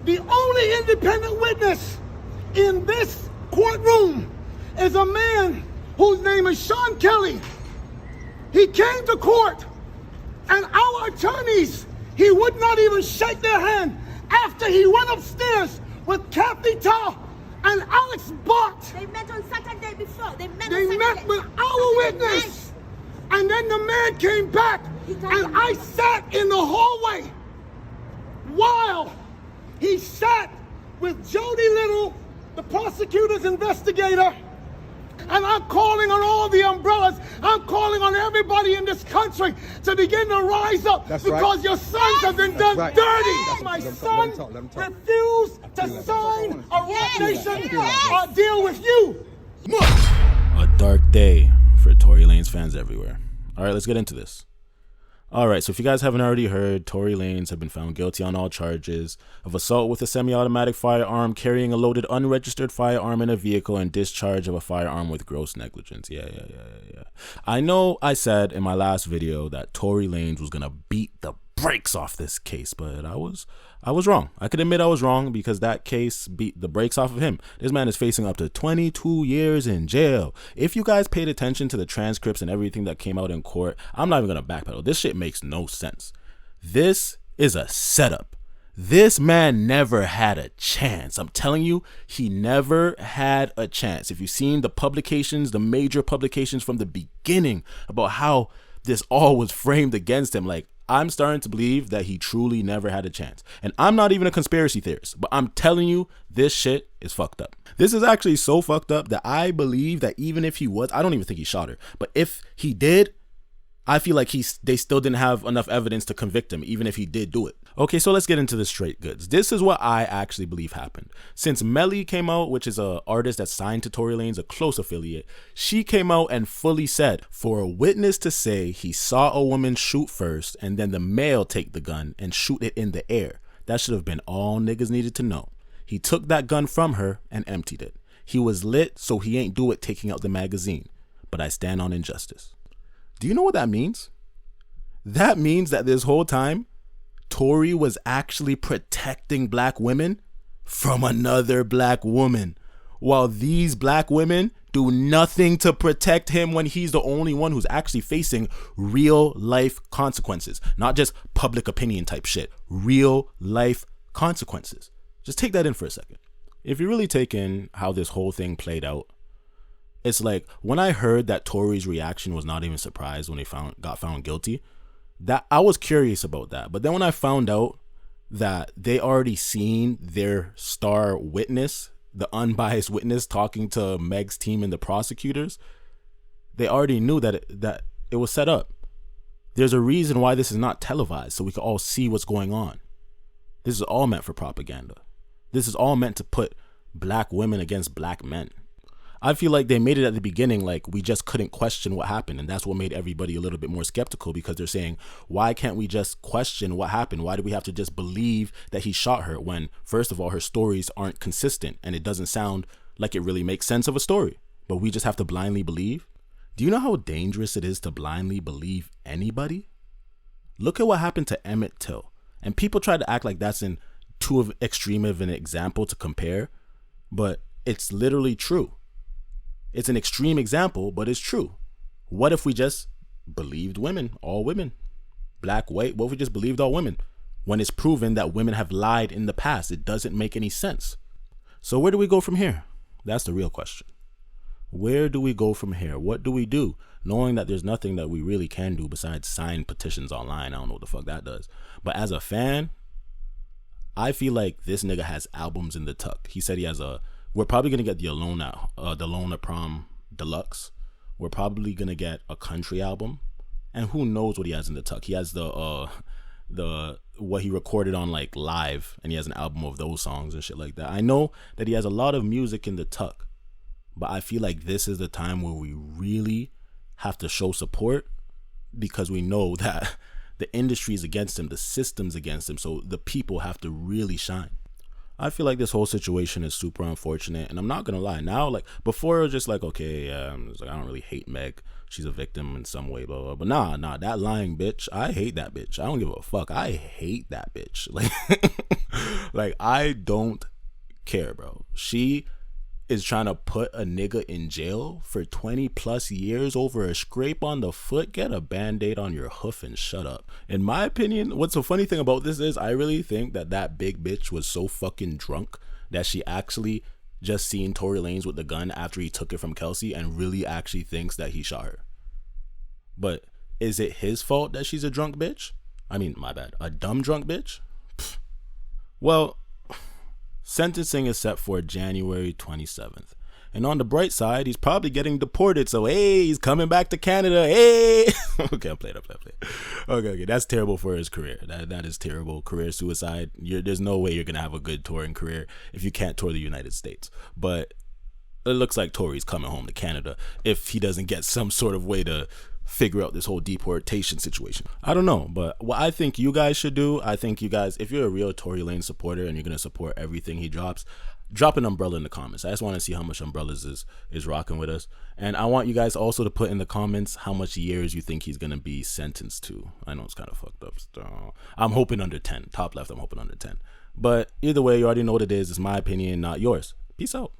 The only independent witness in this courtroom is a man whose name is Sean Kelly. He came to court, and our attorneys, he would not even shake their hand after he went upstairs with Kathy Ta and Alex Bott. They met on Saturday before. They met with our witness. And then the man came back, and I sat in the hallway while he sat with Jody Little, the prosecutor's investigator. And I'm calling on all the umbrellas. I'm calling on everybody in this country to begin to rise up. That's because right. your sons have been done right. dirty. My son refused to sign a Rock Nation deal with you. A dark day for Tory Lanez fans everywhere. All right, let's get into this. All right, so if you guys haven't already heard, Tory Lanez have been found guilty on all charges of assault with a semi-automatic firearm, carrying a loaded unregistered firearm in a vehicle, and discharge of a firearm with gross negligence. Yeah. I know I said in my last video that Tory Lanez was gonna beat the brakes off this case, but I was wrong. I could admit I was wrong because that case beat the brakes off of him. This man is facing up to 22 years in jail. If you guys paid attention to the transcripts and everything that came out in court, I'm not even gonna backpedal. This shit makes no sense. This is a setup. This man never had a chance. I'm telling you, he never had a chance. If you've seen the publications, the major publications from the beginning about how this all was framed against him, like, I'm starting to believe that he truly never had a chance. And I'm not even a conspiracy theorist, but I'm telling you, this shit is fucked up. This is actually so fucked up that I believe that even if he was, I don't even think he shot her, but if he did, I feel like they still didn't have enough evidence to convict him, even if he did do it. Okay, so let's get into the straight goods. This is what I actually believe happened. Since Melly came out, which is an artist that's signed to Tory Lanez, a close affiliate, she came out and fully said, for a witness to say he saw a woman shoot first and then the male take the gun and shoot it in the air, that should have been all niggas needed to know. He took that gun from her and emptied it. He was lit, so he ain't do it taking out the magazine. But I stand on injustice. Do you know what that means? That means that this whole time, Tory was actually protecting black women from another black woman, while these black women do nothing to protect him when he's the only one who's actually facing real life consequences, not just public opinion type shit, real life consequences. Just take that in for a second. If you really take in how this whole thing played out, it's like when I heard that Tory's reaction was not even surprised when he got found guilty, that I was curious about that. But then when I found out that they already seen their star witness, the unbiased witness talking to Meg's team and the prosecutors, they already knew that it was set up. There's a reason why this is not televised, so we can all see what's going on. This is all meant for propaganda. This is all meant to put black women against black men. I feel like they made it at the beginning like we just couldn't question what happened, and that's what made everybody a little bit more skeptical, because they're saying, why can't we just question what happened? Why do we have to just believe that he shot her when, first of all, her stories aren't consistent and it doesn't sound like it really makes sense of a story, but we just have to blindly believe? Do you know how dangerous it is to blindly believe anybody? Look at what happened to Emmett Till, and people try to act like that's in too extreme of an example to compare, but it's literally true. It's an extreme example, but it's true. What if we just believed women, all women, black, white? What if we just believed all women? When it's proven that women have lied in the past, it doesn't make any sense. So where do we go from here? That's the real question. Where do we go from here? What do we do? Knowing that there's nothing that we really can do besides sign petitions online. I don't know what the fuck that does. But as a fan, I feel like this nigga has albums in the tuck. He said he has we're probably going to get the Alona Prom Deluxe. We're probably going to get a country album. And who knows what he has in the tuck. He has what he recorded on like live, and he has an album of those songs and shit like that. I know that he has a lot of music in the tuck, but I feel like this is the time where we really have to show support, because we know that the industry is against him, the system's against him, so the people have to really shine. I feel like this whole situation is super unfortunate, and I'm not gonna lie. Now, like before, it was just like, okay, it's like I don't really hate Meg. She's a victim in some way, blah blah. But nah, that lying bitch, I hate that bitch. I don't give a fuck. I hate that bitch. Like, like I don't care, bro. She is trying to put a nigga in jail for 20 plus years over a scrape on the foot. Get a band-aid on your hoof and shut up. In my opinion, what's the funny thing about this is I really think that big bitch was so fucking drunk that she actually just seen Tory Lanez with the gun after he took it from Kelsey and really actually thinks that he shot her. But is it his fault that she's a drunk bitch? I mean, my bad, a dumb drunk bitch? Pfft. Well, sentencing is set for January 27th. And on the bright side, he's probably getting deported. So, hey, he's coming back to Canada. Hey. Okay, I'm playing. Okay. That's terrible for his career. That is terrible. Career suicide. There's no way you're going to have a good touring career if you can't tour the United States. But it looks like Tory's coming home to Canada if he doesn't get some sort of way to figure out this whole deportation situation. I don't know, but what I think you guys should do, I think you guys, if you're a real Tory Lanez supporter and you're going to support everything he drops, drop an umbrella in the comments. I just want to see how much umbrellas is rocking with us. And I want you guys also to put in the comments how much years you think he's going to be sentenced to. I know it's kind of fucked up. So I'm hoping under 10. Top left, I'm hoping under 10. But either way, you already know what it is. It's my opinion, not yours. Peace out.